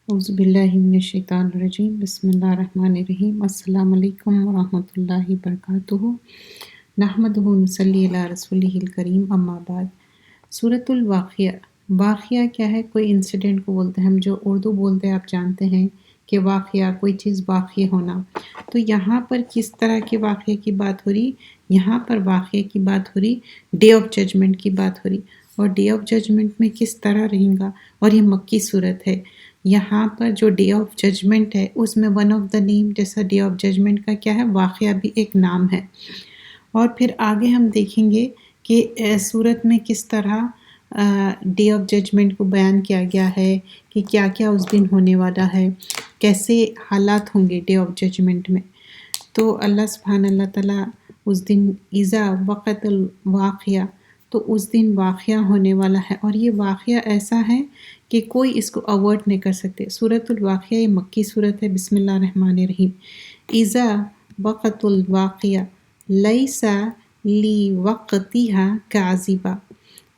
اعوذ باللہ من الشیطان الرجیم بسم اللہ الرحمن الرحیم السلام علیکم ورحمۃ اللہ وبرکاتہ نحمدہ ونصلی علی رسولہ الکریم اما بعد۔ سورۃ الواقعہ، واقعہ کیا ہے؟ کوئی انسیڈنٹ کو بولتے ہیں، ہم جو اردو بولتے ہیں آپ جانتے ہیں کہ واقعہ کوئی چیز واقع ہونا۔ تو یہاں پر کس طرح کے واقعے کی بات ہو رہی؟ یہاں پر واقعے کی بات ہو رہی ڈے آف ججمنٹ کی بات ہو رہی، اور ڈے آف ججمنٹ میں کس طرح رہیں گا، اور یہ مکی صورت ہے۔ یہاں پر جو ڈے آف ججمنٹ ہے اس میں ون آف دا نیم، جیسا ڈے آف ججمنٹ کا کیا ہے، واقعہ بھی ایک نام ہے۔ اور پھر آگے ہم دیکھیں گے کہ صورت میں کس طرح ڈے آف ججمنٹ کو بیان کیا گیا ہے کہ کیا کیا اس دن ہونے والا ہے، کیسے حالات ہوں گے ڈے آف ججمنٹ میں۔ تو اللہ سبحانہ اللہ تعالیٰ اس دن اذا وقت الواقعہ، تو اس دن واقعہ ہونے والا ہے، اور یہ واقعہ ایسا ہے کہ کوئی اس کو اوائڈ نہیں کر سکتے۔ سورۃ الواقعہ یہ مکی صورت ہے۔ بسم اللہ الرحمن الرحیم۔ اذا وقت الواقعہ لیس لوقتها کاذبہ،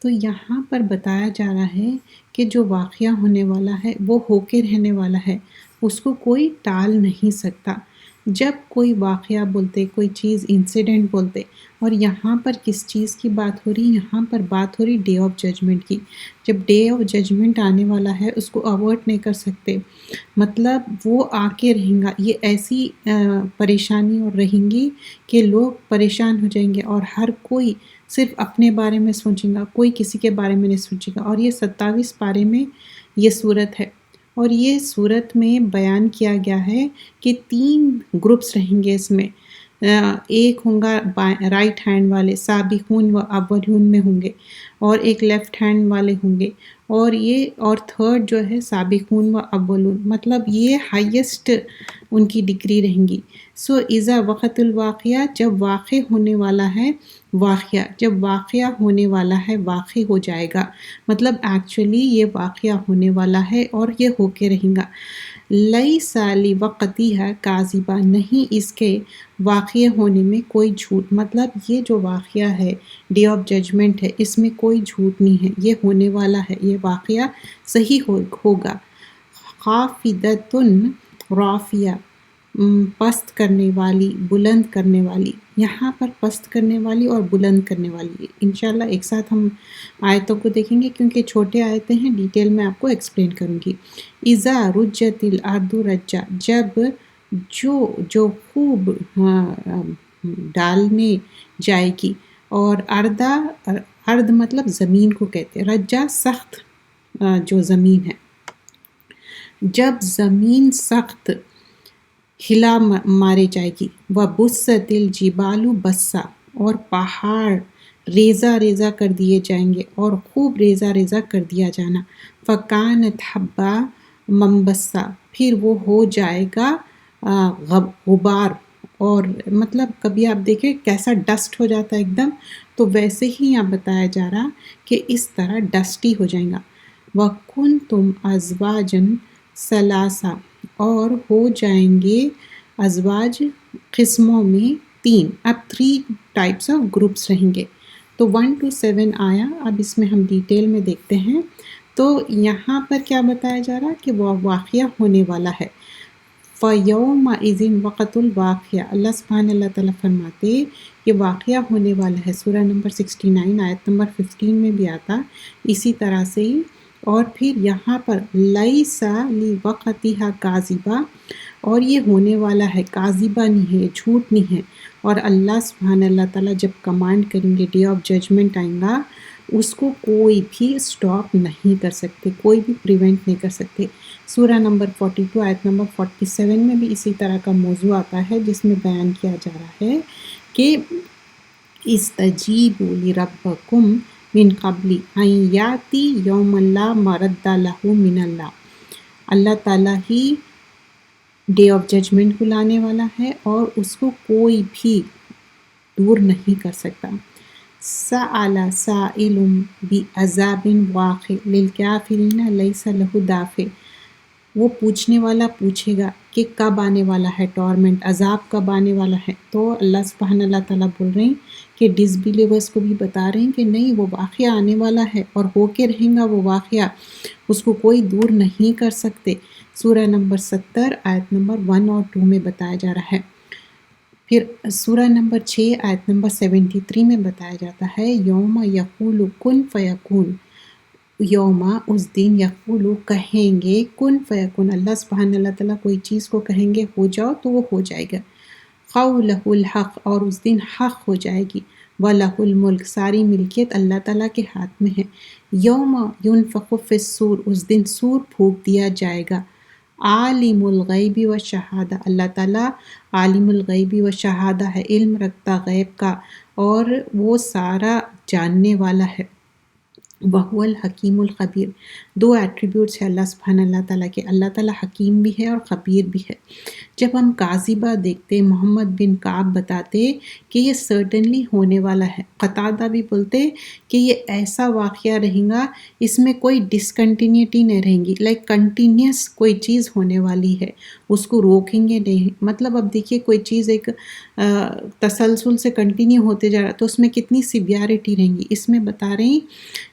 تو یہاں پر بتایا جا رہا ہے کہ جو واقعہ ہونے والا ہے وہ ہو کے رہنے والا ہے، اس کو کوئی ٹال نہیں سکتا۔ جب کوئی واقعہ بولتے، کوئی چیز انسیڈنٹ بولتے، اور یہاں پر کس چیز کی بات ہو رہی؟ یہاں پر بات ہو رہی ڈے آف ججمنٹ کی۔ جب ڈے آف ججمنٹ آنے والا ہے اس کو اوائڈ نہیں کر سکتے، مطلب وہ آ کے رہیں گا۔ یہ ایسی پریشانی اور رہیں گی کہ لوگ پریشان ہو جائیں گے، اور ہر کوئی صرف اپنے بارے میں سوچے گا، کوئی کسی کے بارے میں نہیں سوچے گا۔ اور یہ 27 پارے میں یہ صورت ہے، اور یہ صورت میں بیان کیا گیا ہے کہ 3 گروپس رہیں گے اس میں۔ ایک ہوں گا رائٹ ہینڈ والے، سابقون و اولون میں ہوں گے، اور ایک لیفٹ ہینڈ والے ہوں گے، اور تھرڈ جو ہے سابقون و اولون، مطلب یہ ہائیسٹ ان کی ڈگری رہیں گی۔ سو اذا وقت الواقعہ، جب واقع ہونے والا ہے واقعہ، جب واقعہ ہونے والا ہے واقع ہو جائے گا، مطلب ایکچولی یہ واقعہ ہونے والا ہے اور یہ ہو کے رہیں گا۔ لیس لوقتها کاذبہ، نہیں اس کے واقع ہونے میں کوئی جھوٹ، مطلب یہ جو واقعہ ہے ڈے آف ججمنٹ ہے اس میں کوئی جھوٹ نہیں ہے، یہ ہونے والا ہے، یہ واقعہ صحیح ہوگا۔ خافضۃ رافعہ، پست کرنے والی، بلند کرنے والی۔ یہاں پر پست کرنے والی اور بلند کرنے والی، انشاءاللہ ایک ساتھ ہم آیتوں کو دیکھیں گے کیونکہ چھوٹے آیتیں ہیں، ڈیٹیل میں آپ کو ایکسپلین کروں گی۔ اذا رجت الارض رجا، جب جو خوب ڈالنے جائے گی، اور ارد مطلب زمین کو کہتے ہیں، رجا سخت جو زمین ہے، جب زمین سخت ہلا مارے جائے گی، وبست الجبال بسا، اور پہاڑ ریزہ ریزہ کر دیے جائیں گے، اور خوب ریزہ ریزہ کر دیا جانا، فکانت حبا منبسا، پھر وہ ہو جائے گا غبار، اور مطلب کبھی آپ دیکھیں کیسا ڈسٹ ہو جاتا ہے ایک دم، تو ویسے ہی یہاں بتایا جا رہا کہ اس طرح ڈسٹی ہو جائیں گا۔ وَكُنْتُمْ أَزْوَاجًا ثَلَاثَةً، اور ہو جائیں گے ازواج قسموں میں 3، اب 3 ٹائپس آف گروپس رہیں گے۔ تو 1 to 7 آیا، اب اس میں ہم ڈیٹیل میں دیکھتے ہیں۔ تو یہاں پر کیا بتایا جا رہا کہ وہ واقعہ ہونے والا ہے۔ فَيَوْمَئِذٍ وَقْتُ الْوَاقِعَةِ، اللہ سبحانہ اللہ تعالیٰ فرماتے کہ واقعہ ہونے والا ہے۔ سورہ نمبر 69 آیت نمبر 15 میں بھی آتا اسی طرح سے ہی۔ اور پھر یہاں پر لیس لوقتها کاذبہ، اور یہ ہونے والا ہے، کاذبہ نہیں ہے، جھوٹ نہیں ہے۔ اور اللہ سبحانہ اللہ تعالیٰ جب کمانڈ کریں گے، ڈے آف ججمنٹ آئیں گا، اس کو کوئی بھی سٹاپ نہیں کر سکتے، کوئی بھی پریونٹ نہیں کر سکتے۔ سورہ نمبر 42 آیت نمبر 47 میں بھی اسی طرح کا موضوع آتا ہے، جس میں بیان کیا جا رہا ہے کہ استجیبوا لربکم من قبل ان یاتی یوم لا مرد لہ من اللہ، اللہ تعالیٰ ہی ڈے آف ججمنٹ کو لانے والا ہے اور اس کو کوئی بھی دور نہیں کر سکتا۔ سأل سائل بعذاب واقع للکافرین لیس لہ دافع، وہ پوچھنے والا پوچھے گا کہ کب آنے والا ہے ٹورمنٹ، عذاب کب آنے والا ہے. تو اللہ سبحانہ اللہ تعالیٰ بول رہے ہیں کہ ڈس بلیورس کو بھی بتا رہے ہیں کہ نہیں، وہ واقعہ آنے والا ہے اور ہو کے رہیں گا وہ واقعہ، اس کو کوئی دور نہیں کر سکتے. سورہ نمبر 70 آیت نمبر 1 اور 2 میں بتایا جا رہا ہے. پھر سورہ نمبر 6 آیت نمبر 73 میں بتایا جاتا ہے یوم یقول کن فیکون. یوما اس دن یقولو کہیں گے کن فیکون، اللہ سبحانہ اللہ تعالیٰ کوئی چیز کو کہیں گے ہو جاؤ تو وہ ہو جائے گا. قولہ الحق، اور اس دن حق ہو جائے گی. وَلَهُ الْمُلْک، ساری ملکیت اللہ تعالیٰ کے ہاتھ میں ہے. یوم ينفخ فی الصور، اس دن سور پھونک دیا جائے گا. عالم الغیب و شہادہ، اللہ تعالیٰ عالم الغیب و شہادہ ہے، علم رکھتا غیب کا اور وہ سارا جاننے والا ہے. وَهُوَ الْحَكِيمُ الْخَبِيرُ. 2 ایٹریبیوٹس ہے اللہ سبحانہ اللہ تعالیٰ کے. اللہ تعالیٰ حکیم بھی ہے اور خبیر بھی ہے. جب ہم کاذبہ دیکھتے، محمد بن کعب بتاتے کہ یہ سرٹنلی ہونے والا ہے. قتادہ بھی بولتے کہ یہ ایسا واقعہ رہے گا، اس میں کوئی ڈسکنٹینیوٹی نہیں رہیں گی، لائک کنٹینیوس کوئی چیز ہونے والی ہے، اس کو روکیں گے نہیں. مطلب اب دیکھیے کوئی چیز ایک تسلسل سے کنٹینیو ہوتے جا رہا تو اس میں کتنی سیویرٹی رہیں گی. اس میں بتا رہے ہیں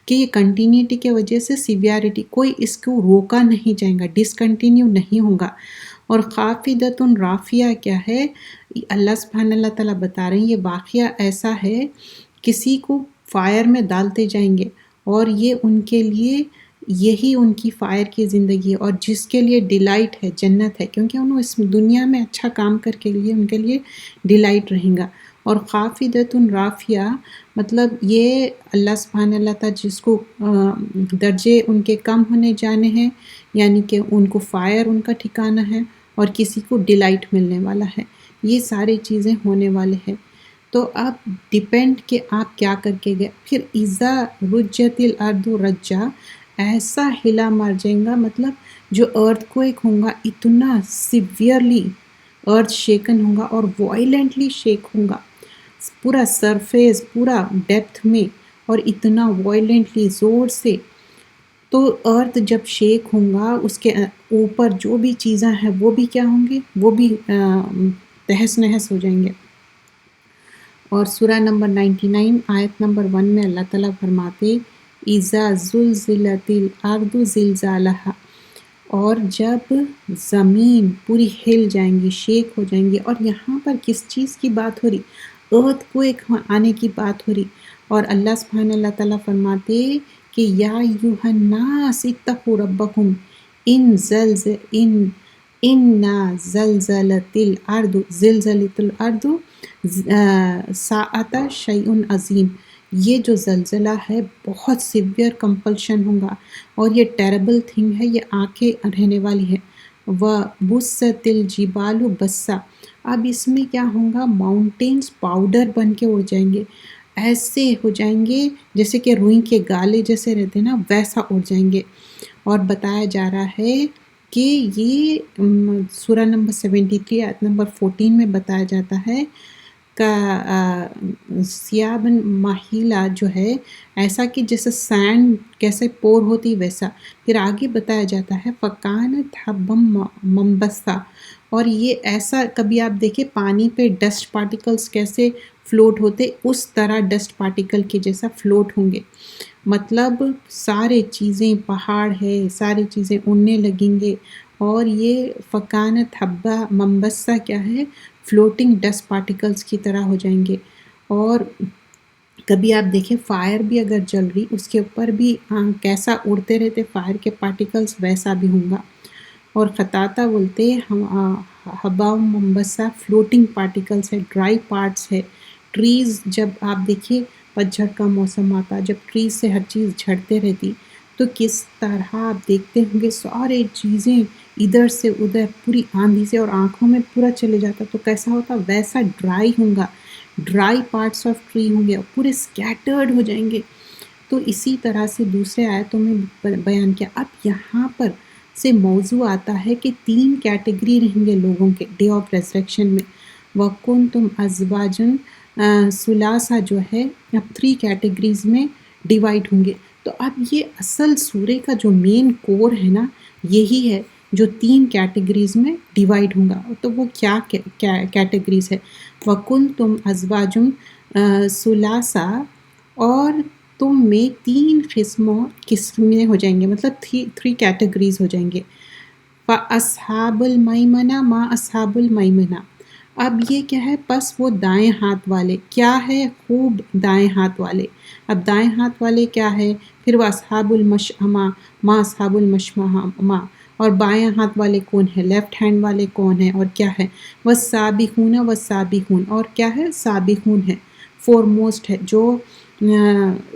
کہ یہ کنٹینیوٹی کے وجہ سے سیویرٹی، کوئی اس کو روکا نہیں جائے گا، ڈسکنٹینیو نہیں ہوگا. اور خافضۃ رافعہ کیا ہے؟ اللہ سبحانہ اللہ تعالیٰ بتا رہے ہیں یہ واقعہ ایسا ہے، کسی کو فائر میں ڈالتے جائیں گے اور یہ ان کے لیے یہی ان کی فائر کی زندگی ہے، اور جس کے لیے ڈیلائٹ ہے، جنت ہے، کیونکہ انہوں اس دنیا میں اچھا کام کر کے لیے ان کے لیے ڈیلائٹ رہیں گا. اور خافضۃ رافعہ مطلب یہ اللہ سبحانہ اللہ تعالیٰ جس کو درجے ان کے کم ہونے جانے ہیں، یعنی کہ ان کو فائر ان کا ٹھکانہ ہے اور کسی کو ڈیلائٹ ملنے والا ہے. یہ ساری چیزیں ہونے والے ہیں. تو اب ڈیپینڈ کہ آپ کیا کر کے گئے. پھر اذا رجت الارض رجا، ایسا ہلا مار جائیں گا، مطلب جو ارتھ کوئک ہوں گا، اتنا سیویئرلی ارتھ شیکن ہوگا اور وائلنٹلی شیک ہوگا، پورا سرفیس پورا ڈیپتھ میں اور اتنا وائلنٹلی زور سے. تو ارتھ جب شیک ہوں گا، اس کے اوپر جو بھی چیزیں ہیں وہ بھی کیا ہوں گے، وہ بھی تہس نہس ہو جائیں گے. اور سورہ نمبر 99 آیت نمبر 1 میں اللہ تعالیٰ فرماتے اذا زلزلت الارض زلزالہا، اور جب زمین پوری ہل جائیں گی، شیک ہو جائیں گی. اور یہاں پر کس چیز کی بات ہو رہی؟ ارتھ کو ایک آنے کی بات ہو رہی. اور اللہ سبحانہ اللہ تعالیٰ فرماتے کہ یا ایھا الناس اتقوا ربکم انا زلزلت الارض ساعۃ شیء عظیم. یہ جو زلزلہ ہے بہت سیویئر کمپلشن ہوگا اور یہ ٹیربل تھنگ ہے، یہ آنکھیں رہنے والی ہے. وَبُسَّتِ الْجِبَالُ بَسًّا، اب اس میں کیا ہوگا، ماؤنٹینز پاؤڈر بن کے اڑ جائیں گے، ایسے ہو جائیں گے جیسے کہ روئی کے گالے جیسے رہتے نا، ویسا اڑ جائیں گے. اور بتایا جا رہا ہے کہ یہ سورہ نمبر 73 آیت نمبر 14 میں بتایا جاتا ہے کا سیابن ماہیلا جو ہے، ایسا کہ جیسے سینڈ کیسے پور ہوتی ویسا. پھر آگے بتایا جاتا ہے فَكَانَتْ حَبًّا مَنبَثًّا، اور یہ ایسا کبھی آپ دیکھیں پانی پہ ڈسٹ پارٹیکلز کیسے فلوٹ ہوتے، اس طرح ڈسٹ پارٹیکل کے جیسا فلوٹ ہوں گے. مطلب سارے چیزیں، پہاڑ ہے، ساری چیزیں اڑنے لگیں گے. اور یہ فَكَانَتْ حَبًّا مَنبَثًّا کیا ہے، فلوٹنگ ڈسٹ پارٹیکلز کی طرح ہو جائیں گے. اور کبھی آپ دیکھیں فائر بھی اگر جل رہی، اس کے اوپر بھی کیسا اڑتے رہتے فائر کے پارٹیکلز، ویسا بھی ہوں گا. اور خطاطہ بولتے ہبا منبثہ، فلوٹنگ پارٹیکلز ہے، ڈرائی پارٹس ہے. ٹریز جب آپ دیکھیے پتجھڑ کا موسم آتا، جب ٹریز سے ہر چیز جھڑتے رہتی تو کس طرح آپ دیکھتے ہوں گے سارے چیزیں ادھر سے ادھر پوری آندھی سے، اور آنکھوں میں پورا چلے جاتا تو کیسا ہوتا، ویسا ڈرائی ہوں گا، ڈرائی پارٹس آف ٹری ہوں گے اور پورے اسکیٹرڈ ہو جائیں گے. تو اسی طرح سے دوسرے آیتوں میں بیان کیا. اب یہاں پر سے موضوع آتا ہے کہ 3 کیٹیگری رہیں گے لوگوں کے ڈے آف ریزریکشن میں. وَكُنْتُمْ أَزْوَاجًا ثُلَاثًا جو ہے اب 3 کیٹیگریز میں ڈیوائڈ ہوں گے. تو اب یہ اصل سورے کا جو مین کور ہے نا، یہی ہے جو 3 کیٹیگریز میں ڈیوائڈ ہوں گا. تو وہ کیا کیٹیگریز ہے؟ وَكُنْتُمْ أَزْوَاجٌ ثُلَاثَا، اور تم میں 3 قسمیں ہو جائیں گے، مطلب 3 کیٹیگریز ہو جائیں گے. فَأَصْحَابُ الْمَيْمَنَةِ مَا أَصْحَابُ الْمَيْمَنَةِ. اب یہ کیا ہے؟ پس وہ دائیں ہاتھ والے. کیا ہے؟ خوب دائیں ہاتھ والے. اب دائیں ہاتھ والے کیا ہے؟ پھر وہ اصحاب المشأمہ ما اصحاب المشأمہ. اور بائیں ہاتھ والے کون ہے؟ لیفٹ ہینڈ والے کون ہے اور کیا ہے؟ والسابقون والسابقون. اور کیا ہے؟ سابقون ہے، فور موسٹ ہے، جو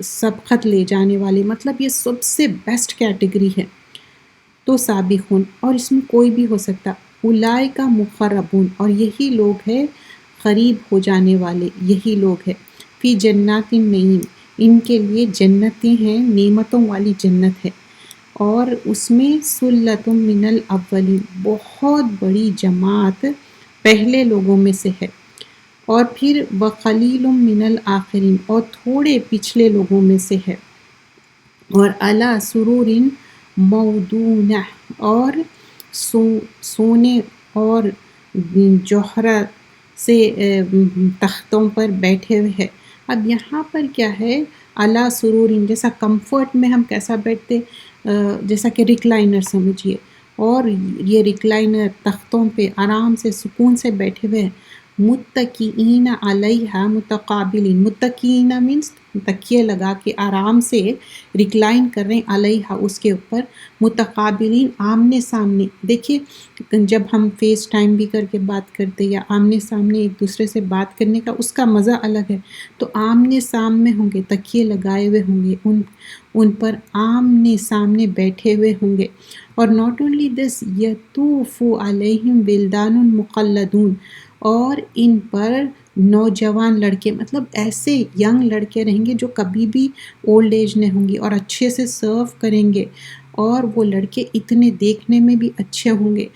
سبقت لے جانے والے، مطلب یہ سب سے بیسٹ کیٹیگری ہے. تو سابقون، اور اس میں کوئی بھی ہو سکتا. اولئک مقربون، اور یہی لوگ ہے قریب ہو جانے والے، یہی لوگ ہے. فی جنات النعیم، ان کے لیے جنتیں ہیں، نعمتوں والی جنت ہے. اور اس میں سلۃ من الاولین، بہت بڑی جماعت پہلے لوگوں میں سے ہے. اور پھر وقلیل من الآخرین، اور تھوڑے پچھلے لوگوں میں سے ہے. اور علی سرور موضونہ، اور سونے اور جوہرت سے تختوں پر بیٹھے ہوئے ہے. اب یہاں پر کیا ہے؟ علی سرور، جیسا کمفرٹ میں ہم کیسا بیٹھتے، جیسا کہ ریکلائنر سمجھیے، اور یہ ریکلائنر تختوں پہ آرام سے سکون سے بیٹھے ہوئے ہیں. متکئین علیہا متقابلین، متکئین مینس تکیے لگا کے آرام سے ریکلائن کر رہے ہیں، علیہا اس کے اوپر، متقابلین آمنے سامنے. دیکھیے جب ہم فیس ٹائم بھی کر کے بات کرتے یا آمنے سامنے ایک دوسرے سے بات کرنے کا اس کا مزہ الگ ہے. تو آمنے سامنے ہوں گے، تکیے لگائے ہوئے ہوں گے، ان پر آمنے سامنے بیٹھے ہوئے ہوں گے. اور ناٹ اونلی دس، یطوف علیہم ولدان مخلدون، اور ان پر نوجوان لڑکے، مطلب ایسے ینگ لڑکے رہیں گے جو کبھی بھی اولڈ ایج نہیں ہوں گی، اور اچھے سے سرو کریں گے. اور وہ لڑکے اتنے دیکھنے میں بھی اچھے ہوں گے،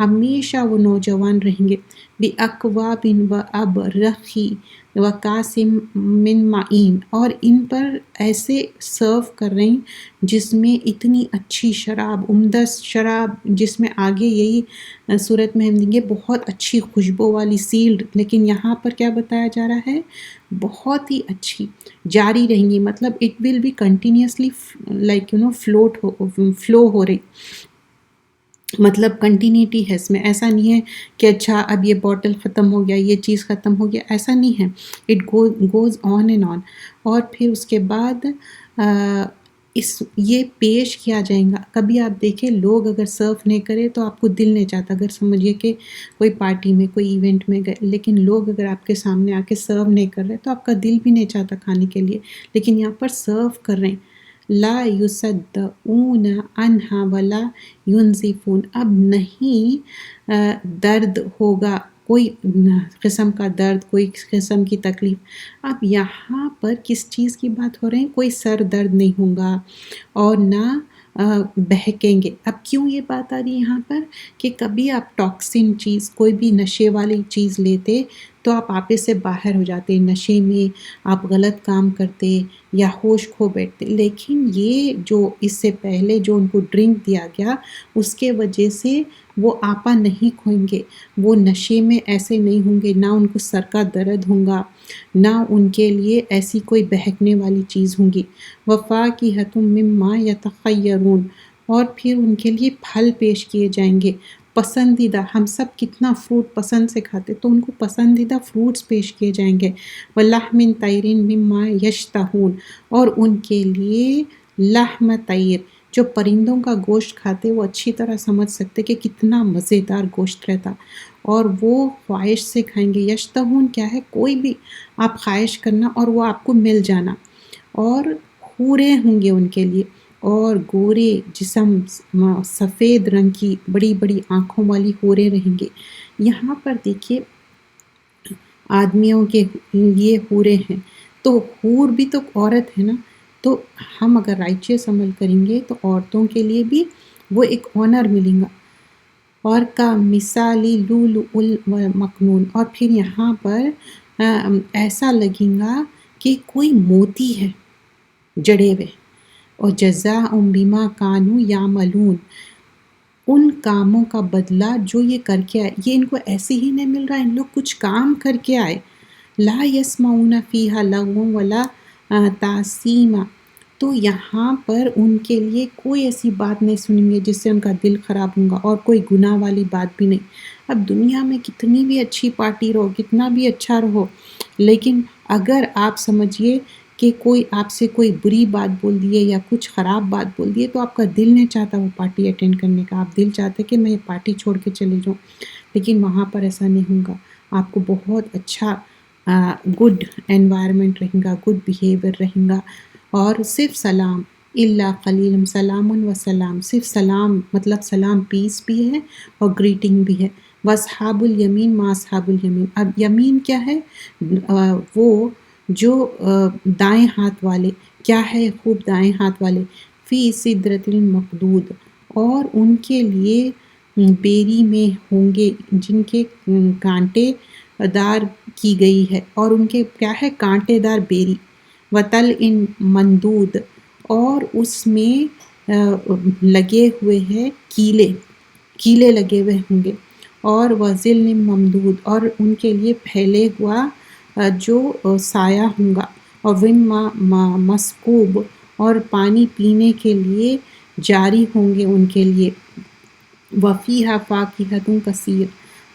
ہمیشہ وہ نوجوان رہیں گے. بِأَكْوَابٍ وَأَبْرِقٍ وَكَأْسٍ مِّن مَّعِينٍ، اور ان پر ایسے سرو کر رہے ہیں جس میں اتنی اچھی شراب، عمدہ شراب، جس میں آگے یہی صورت میں ہم دیں گے بہت اچھی خوشبو والی سیلڈ، لیکن یہاں پر کیا بتایا جا رہا ہے؟ بہت ہی اچھی جاری رہیں گی، مطلب it will be continuously like flow ہو رہی، مطلب کنٹینیوٹی ہے اس میں. ایسا نہیں ہے کہ اچھا اب یہ بوٹل ختم ہو گیا، یہ چیز ختم ہو گیا، ایسا نہیں ہے. It goes on and on. اور پھر اس کے بعد یہ پیش کیا جائیں گا. کبھی آپ دیکھیں لوگ اگر سرو نہیں کرے تو آپ کو دل نہیں چاہتا، اگر سمجھیے کہ کوئی پارٹی میں کوئی ایونٹ میں گئے، لیکن لوگ اگر آپ کے سامنے آ کے سرو نہیں کر رہے تو آپ کا دل بھی نہیں چاہتا کھانے کے لیے، لیکن یہاں پر سرو کر رہے ہیں. لا یصدعون عنہا ولا ینزفون، اب نہیں درد ہوگا، کوئی قسم کا درد، کوئی قسم کی تکلیف. اب یہاں پر کس چیز کی بات ہو رہی ہے؟ کوئی سر درد نہیں ہوگا اور نہ بہکیں گے. اب کیوں یہ بات آ رہی ہے یہاں پر؟ کہ کبھی آپ ٹاکسن چیز، کوئی بھی نشے والی چیز لیتے تو آپ آپے سے باہر ہو جاتے، نشے میں آپ غلط کام کرتے یا ہوش کھو بیٹھتے. لیکن یہ جو اس سے پہلے جو ان کو ڈرنک دیا گیا اس کے وجہ سے وہ آپا نہیں کھوئیں گے، وہ نشے میں ایسے نہیں ہوں گے، نہ ان کو سر کا درد ہوگا، نہ ان کے لیے ایسی کوئی بہکنے والی چیز ہوں گی. وَفَاكِهَةٌ مِّمَّا يَتَخَيَّرُونَ، اور پھر ان کے لیے پھل پیش کیے جائیں گے پسندیدہ. ہم سب کتنا فروٹ پسند سے کھاتے، تو ان کو پسندیدہ فروٹس پیش کیے جائیں گے. وَلَحْمٍ طَيْرٍ مِّمَّا يَشْتَهُونَ، اور ان کے لیے لحم طیر، جو پرندوں کا گوشت کھاتے وہ اچھی طرح سمجھ سکتے کہ کتنا مزیدار گوشت رہتا، اور وہ خواہش سے کھائیں گے. یشتہون کیا ہے؟ کوئی بھی آپ خواہش کرنا اور وہ آپ کو مل جانا. اور حوریں ہوں گے ان کے لیے، اور گورے جسم، سفید رنگ کی بڑی بڑی آنکھوں والی حوریں رہیں گے. یہاں پر دیکھیے آدمیوں کے لیے حوریں ہیں، تو حور بھی تو عورت ہے نا، تو ہم اگر رائچیس عمل کریں گے تو عورتوں کے لیے بھی وہ ایک آنر ملیں گا. اور کا مثالی لؤلؤ المکنون، اور پھر یہاں پر ایسا لگیں گا کہ کوئی موتی ہے جڑے ہوئے. اور جزاء بما کانوا یعملون، ان کاموں کا بدلہ جو یہ کر کے آئے، یہ ان کو ایسے ہی نہیں مل رہا، ان لوگ کچھ کام کر کے آئے۔ لا یسمعون فیہا لغوا ولا تعصیما، تو یہاں پر ان کے لیے کوئی ایسی بات نہیں سنیں گے جس سے ان کا دل خراب ہوگا، اور کوئی گناہ والی بات بھی نہیں۔ اب دنیا میں کتنی بھی اچھی پارٹی رہو، کتنا بھی اچھا رہو، لیکن اگر آپ سمجھیے کہ کوئی آپ سے کوئی بری بات بول دیے یا کچھ خراب بات بول دیے، تو آپ کا دل نہیں چاہتا وہ پارٹی اٹینڈ کرنے کا، آپ دل چاہتے کہ میں یہ پارٹی چھوڑ کے چلی جاؤں، لیکن وہاں پر ایسا نہیں ہوگا۔ آپ کو بہت اچھا گڈ انوائرمنٹ رہے گا، گڈ بیہیویئر رہے گا، اور صرف سلام، الا قلیل، سلام و سلام، صرف سلام مطلب سلام پیس بھی ہے اور گریٹنگ بھی ہے۔ واصحاب الیمین ما اصحاب الیمین، اب یمین کیا ہے؟ وہ جو دائیں ہاتھ والے، کیا ہے خوب دائیں ہاتھ والے؟ فی سدرۃ المقدود، اور ان کے لیے بیری میں ہوں گے جن کے کانٹے دار کی گئی ہے، اور ان کے کیا ہے؟ کانٹے دار بیری، وطل ان مندود، اور اس میں لگے ہوئے ہیں کیلے، کیلے لگے ہوئے ہوں گے، اور وظل ممدود، اور ان کے لیے پھیلے ہوا جو سایہ ہوں گا، اور ون مسکوب، اور پانی پینے کے لیے جاری ہوں گے ان کے لیے، وفیہا فاکہۃ کثیر،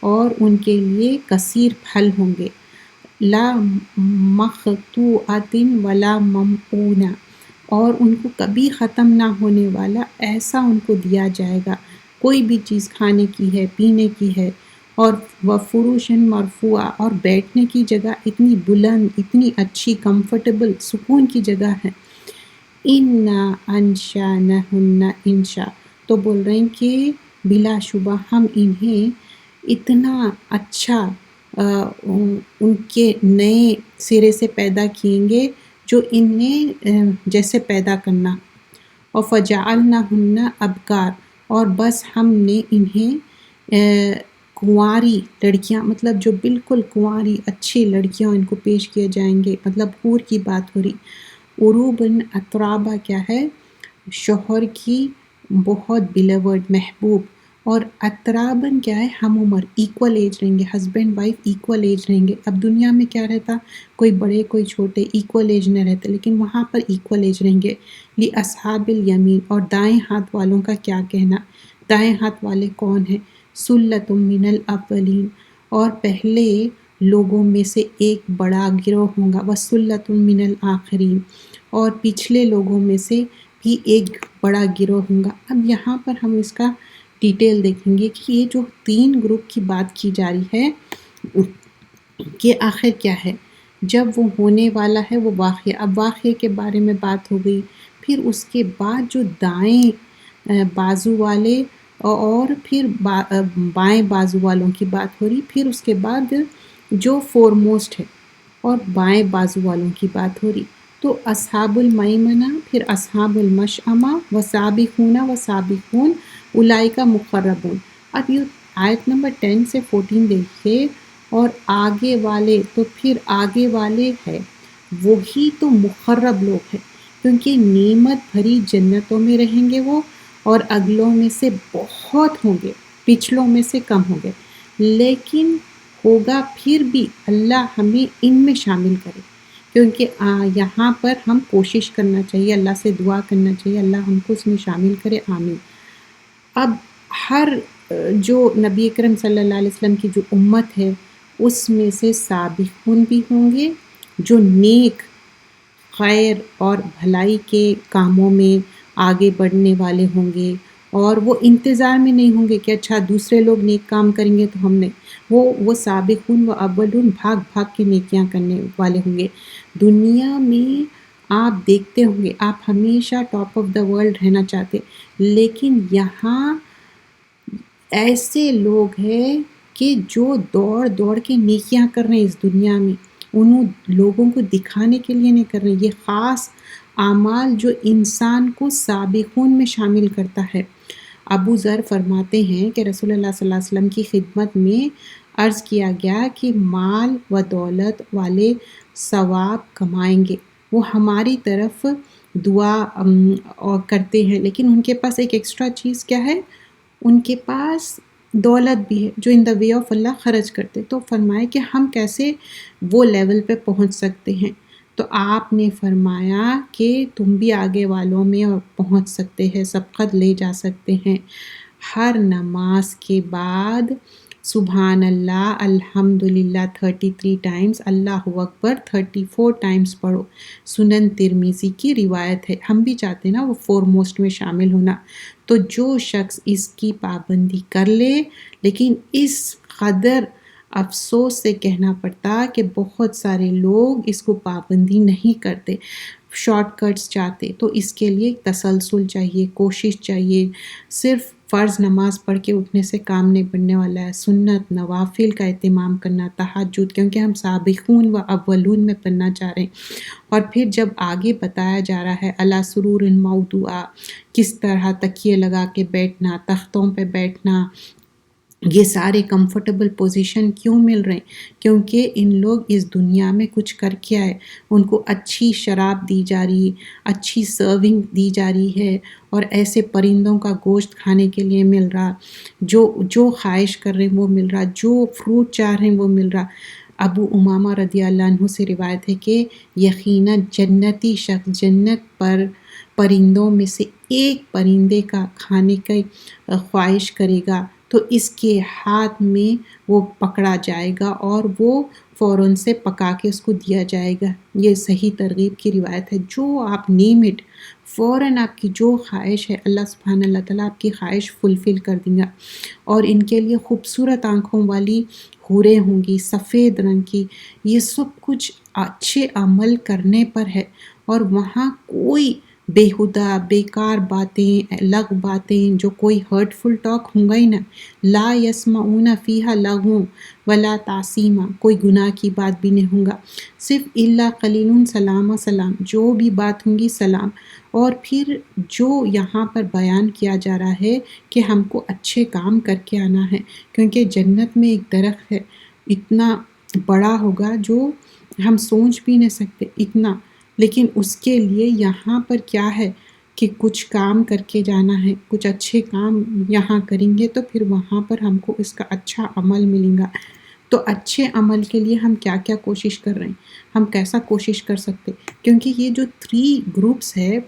اور ان کے لیے کثیر پھل ہوں گے، لا مقطوعۃ ولا ممنوع، اور ان کو کبھی ختم نہ ہونے والا ایسا ان کو دیا جائے گا، کوئی بھی چیز کھانے کی ہے، پینے کی ہے، اور وفروش مرفوعہ، اور بیٹھنے کی جگہ اتنی بلند، اتنی اچھی کمفرٹیبل سکون کی جگہ ہے۔ اِنَّا أَنشَأْنَاهُنَّ انشاء، تو بول رہے ہیں کہ بلا شبہ ہم انہیں اتنا اچھا ان کے نئے سرے سے پیدا کیں گے جو انہیں جیسے پیدا کرنا، اور فَجَعَلْنَاهُنَّ أَبْكَارًا، اور بس ہم نے انہیں کنواری لڑکیاں، مطلب جو بالکل کنواری اچھی لڑکیاں ان کو پیش کیے جائیں گے، مطلب حور کی بات ہو رہی۔ عروباً اترابا کیا ہے؟ شوہر کی بہت بیلیورڈ، محبوب، اور اتراباً کیا ہے؟ ہم عمر، ایکول ایج رہیں گے، ہسبینڈ وائف ایکول ایج رہیں گے۔ اب دنیا میں کیا رہتا؟ کوئی بڑے کوئی چھوٹے، ایکول ایج نہیں رہتے، لیکن وہاں پر ایکول ایج رہیں گے۔ لِأَصْحَابِ الیمین، اور دائیں ہاتھ والوں کا کیا کہنا؟ دائیں ہاتھ والے کون ہیں؟ سُلَّةٌ مِّنَ الْأَوَّلِینَ، اور پہلے لوگوں میں سے ایک بڑا گروہ ہوگا، وَسُلَّةٌ مِّنَ الْآخِرِینَ، اور پچھلے لوگوں میں سے بھی ایک بڑا گروہ ہوگا۔ اب یہاں پر ہم اس کا ڈیٹیل دیکھیں گے کہ یہ جو 3 گروپ کی بات کی جا رہی ہے کہ آخر کیا ہے، جب وہ ہونے والا ہے وہ واقعہ، اب واقعے کے بارے میں بات ہو گئی، پھر اس کے بعد جو دائیں بازو والے اور پھر بائیں بازو والوں کی بات ہو رہی، پھر اس کے بعد جو فور موسٹ ہے اور بائیں بازو والوں کی بات ہو رہی، تو اصحاب المیمنہ، پھر اصحاب المشأمہ، وسابقون وسابقون اولئک مقربون۔ اب یہ آیت نمبر 10 سے 14 دیکھیے، اور آگے والے، تو پھر آگے والے ہے وہی تو مقرب لوگ ہیں، کیونکہ نعمت بھری جنتوں میں رہیں گے وہ، اور اگلوں میں سے بہت ہوں گے، پچھلوں میں سے کم ہوں گے، لیکن ہوگا پھر بھی اللہ ہمیں ان میں شامل کرے، کیونکہ یہاں پر ہم کوشش کرنا چاہیے، اللہ سے دعا کرنا چاہیے، اللہ ہم کو اس میں شامل کرے، آمین۔ اب ہر جو نبی اکرم صلی اللہ علیہ وسلم کی جو امت ہے، اس میں سے سابقون بھی ہوں گے، جو نیک، خیر اور بھلائی کے کاموں میں آگے بڑھنے والے ہوں گے، اور وہ انتظار میں نہیں ہوں گے کہ اچھا دوسرے لوگ نیک کام کریں گے تو ہم نے، وہ سابقون و اولون بھاگ بھاگ کے نیکیاں کرنے والے ہوں گے۔ دنیا میں آپ دیکھتے ہوں گے، آپ ہمیشہ ٹاپ آف دا ورلڈ رہنا چاہتے، لیکن یہاں ایسے لوگ ہیں کہ جو دوڑ دوڑ کے نیکیاں کر رہے ہیں اس دنیا میں، انہوں لوگوں کو دکھانے کے لیے نہیں کر رہے، یہ خاص اعمال جو انسان کو سابقون میں شامل کرتا ہے۔ ابو ذر فرماتے ہیں کہ رسول اللہ صلی اللہ علیہ وسلم کی خدمت میں عرض کیا گیا کہ مال و دولت والے ثواب کمائیں گے، وہ ہماری طرف دعا کرتے ہیں، لیکن ان کے پاس ایک ایکسٹرا چیز کیا ہے؟ ان کے پاس دولت بھی ہے جو ان دا وے آف اللہ خرچ کرتے. تو فرمائے کہ ہم کیسے وہ لیول پہ پہنچ سکتے ہیں. تو آپ نے فرمایا کہ تم بھی آگے والوں میں پہنچ سکتے ہیں، سبقت لے جا سکتے ہیں. ہر نماز کے بعد سبحان اللہ الحمدللہ 33 ٹائمز، اللہ اکبر 34 ٹائمز پڑھو. سنن ترمذی کی روایت ہے. ہم بھی چاہتے ہیں نا وہ فور موسٹ میں شامل ہونا. تو جو شخص اس کی پابندی کر لے، لیکن اس قدر افسوس سے کہنا پڑتا کہ بہت سارے لوگ اس کو پابندی نہیں کرتے، شارٹ کٹس چاہتے. تو اس کے لیے تسلسل چاہیے، کوشش چاہیے. صرف فرض نماز پڑھ کے اٹھنے سے کام نہیں بننے والا ہے. سنت نوافل کا اہتمام کرنا، تہجد، کیونکہ ہم سابقون و اولون میں پڑھنا چاہ رہے ہیں. اور پھر جب آگے بتایا جا رہا ہے علی سرور موضوعہ، کس طرح تکیے لگا کے بیٹھنا، تختوں پہ بیٹھنا، یہ سارے کمفرٹیبل پوزیشن کیوں مل رہے ہیں؟ کیونکہ ان لوگ اس دنیا میں کچھ کر کے آئے. ان کو اچھی شراب دی جا رہی، اچھی سرونگ دی جا رہی ہے، اور ایسے پرندوں کا گوشت کھانے کے لیے مل رہا، جو خواہش کر رہے ہیں وہ مل رہا، جو فروٹ چاہ رہے ہیں وہ مل رہا. ابو امامہ رضی اللہ عنہ سے روایت ہے کہ یقیناً جنتی شخص جنت پر پرندوں میں سے ایک پرندے کا کھانے کی خواہش کرے گا تو اس کے ہاتھ میں وہ پکڑا جائے گا اور وہ فوراً سے پکا کے اس کو دیا جائے گا. یہ صحیح ترغیب کی روایت ہے. جو آپ نیم اٹ، فوراً آپ کی جو خواہش ہے اللہ سبحانہ اللہ تعالیٰ آپ کی خواہش فلفل کر دیں گا. اور ان کے لیے خوبصورت آنکھوں والی حوریں ہوں گی، سفید رنگ کی. یہ سب کچھ اچھے عمل کرنے پر ہے. اور وہاں کوئی بیہودہ بیکار باتیں، لغو باتیں، جو کوئی ہرٹفل ٹاک ہوں گا ہی نا. لا یسمعون فیہا لغو ولا تعصیما، کوئی گناہ کی بات بھی نہیں ہوگا. صرف الا قلیل سلام سلام، جو بھی بات ہوں گی سلام. اور پھر جو یہاں پر بیان کیا جا رہا ہے کہ ہم کو اچھے کام کر کے آنا ہے، کیونکہ جنت میں ایک درخت ہے اتنا بڑا ہوگا جو ہم سوچ بھی نہیں سکتے اتنا. لیکن اس کے لیے یہاں پر کیا ہے کہ کچھ کام کر کے جانا ہے، کچھ اچھے کام یہاں کریں گے تو پھر وہاں پر ہم کو اس کا اچھا عمل ملے گا. تو اچھے عمل کے لیے ہم کیا کیا کوشش کر رہے ہیں، ہم کیسا کوشش کر سکتے. کیونکہ یہ جو 3 گروپس ہے،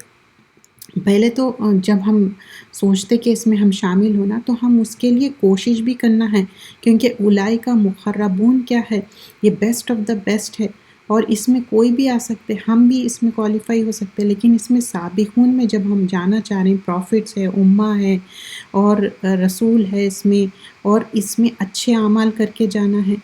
پہلے تو جب ہم سوچتے کہ اس میں ہم شامل ہونا تو ہم اس کے لیے کوشش بھی کرنا ہے. کیونکہ اولئک مقربون کیا ہے، یہ بیسٹ آف دا بیسٹ ہے. اور اس میں کوئی بھی آ سکتے، ہم بھی اس میں کوالیفائی ہو سکتے. لیکن اس میں سابقون میں جب ہم جانا چاہ رہے ہیں، پروفٹس ہے، امہ ہے اور رسول ہے اس میں، اور اس میں اچھے اعمال کر کے جانا ہے.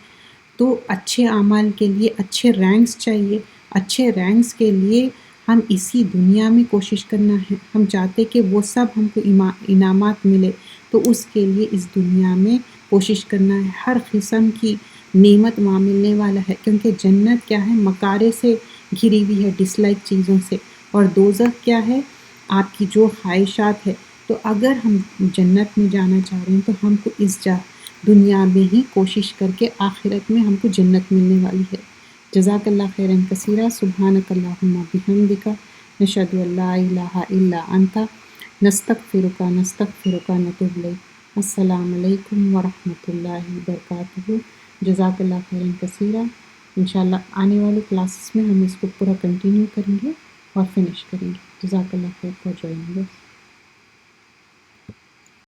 تو اچھے اعمال کے لیے اچھے رینکس چاہیے. اچھے رینکس کے لیے ہم اسی دنیا میں کوشش کرنا ہے. ہم چاہتے کہ وہ سب ہم کو انعامات ملے، تو اس کے لیے اس دنیا میں کوشش کرنا ہے. ہر قسم کی نعمت وہاں ملنے والا ہے. کیونکہ جنت کیا ہے، مکارے سے گھری ہوئی ہے، ڈس لائک چیزوں سے. اور دوزخ کیا ہے، آپ کی جو خواہشات ہے. تو اگر ہم جنت میں جانا چاہ رہے ہیں تو ہم کو اس دنیا میں ہی کوشش کر کے آخرت میں ہم کو جنت ملنے والی ہے. جزاک اللہ خیرا کثیرا. سبحانک اللہم بحمدک، نشہد ان لا الہ الا انت، نستغفرک نتوب الیک. السلام علیکم ورحمۃ اللہ وبرکاتہ. جزاک اللہ خیرا کثیرا. انشاءاللہ آنے والے کلاسز میں ہم اس کو پورا کنٹینیو کریں گے اور فنش کریں گے. جزاک اللہ خیر فار جوائننگ.